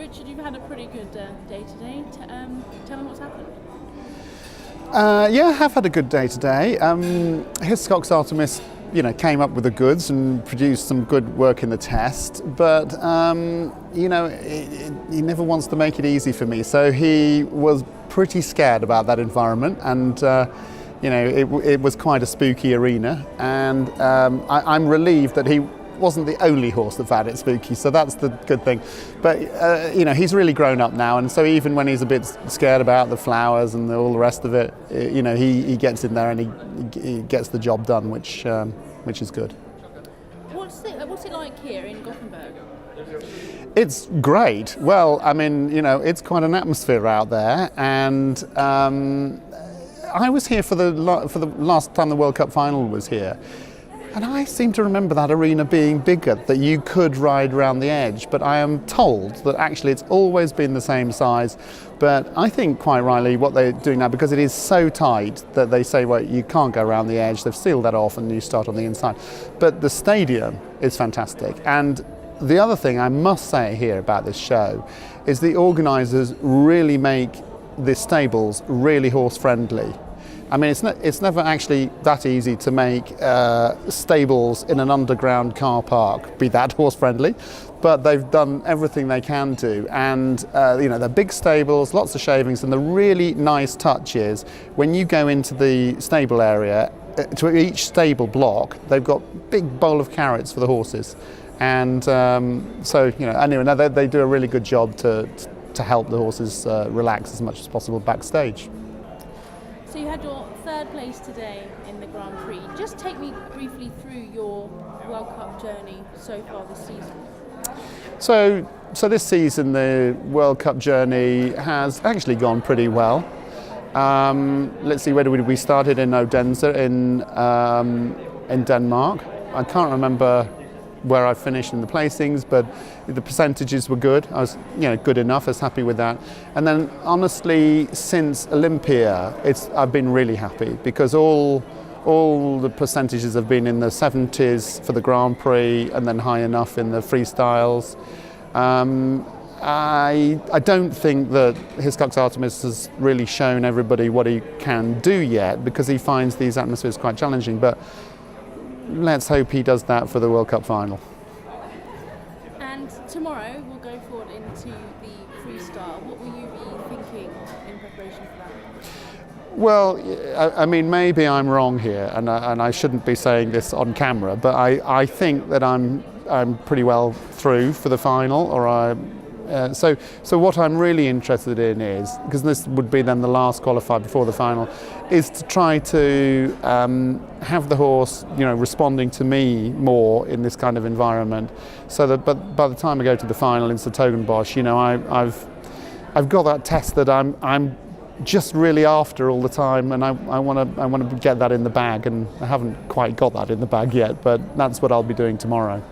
Richard, you've had a pretty good day today. Tell me what's happened. Yeah, I have had a good day today. Hiscox Artemis, came up with the goods and produced some good work in the test, but he never wants to make it easy for me. So he was pretty scared about that environment, and it was quite a spooky arena. And I'm relieved that he wasn't the only horse that found it spooky, so that's the good thing. But he's really grown up now, and so even when he's a bit scared about the flowers and all the rest of it, he gets in there and he gets the job done, which is good. What's it like here in Goteborg? It's great. Well, I mean, it's quite an atmosphere out there, and I was here for the last time the World Cup final was here. And I seem to remember that arena being bigger, that you could ride around the edge, but I am told that actually it's always been the same size. But I think quite rightly what they're doing now, because it is so tight that they say, well, you can't go around the edge, they've sealed that off and you start on the inside. But the stadium is fantastic. And the other thing I must say here about this show is the organisers really make the stables really horse friendly. I mean, it's never actually that easy to make stables in an underground car park be that horse friendly, but they've done everything they can do. And they're big stables, lots of shavings, and the really nice touch is when you go into the stable area, to each stable block, they've got big bowl of carrots for the horses. And anyway, they do a really good job to help the horses relax as much as possible backstage. So you had your third place today in the Grand Prix. Just take me briefly through your World Cup journey so far this season. So this season the World Cup journey has actually gone pretty well. Let's see, where did we started in Odense in Denmark. I can't remember where I finished in the placings, but the percentages were good. I was, good enough. I was happy with that. And then, honestly, since Olympia, I've been really happy because all the percentages have been in the 70s for the Grand Prix, and then high enough in the freestyles. I don't think that Hiscox Artemis has really shown everybody what he can do yet, because he finds these atmospheres quite challenging. But let's hope he does that for the World Cup final. And tomorrow we'll go forward into the freestyle. What will you be thinking in preparation for that? Well, I mean, maybe I'm wrong here, and I shouldn't be saying this on camera, but I think that I'm pretty well through for the final, so what I'm really interested in is, because this would be then the last qualifier before the final, is to try to have the horse, responding to me more in this kind of environment, so that but by the time I go to the final in Goteborg, I've got that test that I'm just really after all the time, and I want to get that in the bag, and I haven't quite got that in the bag yet, but that's what I'll be doing tomorrow.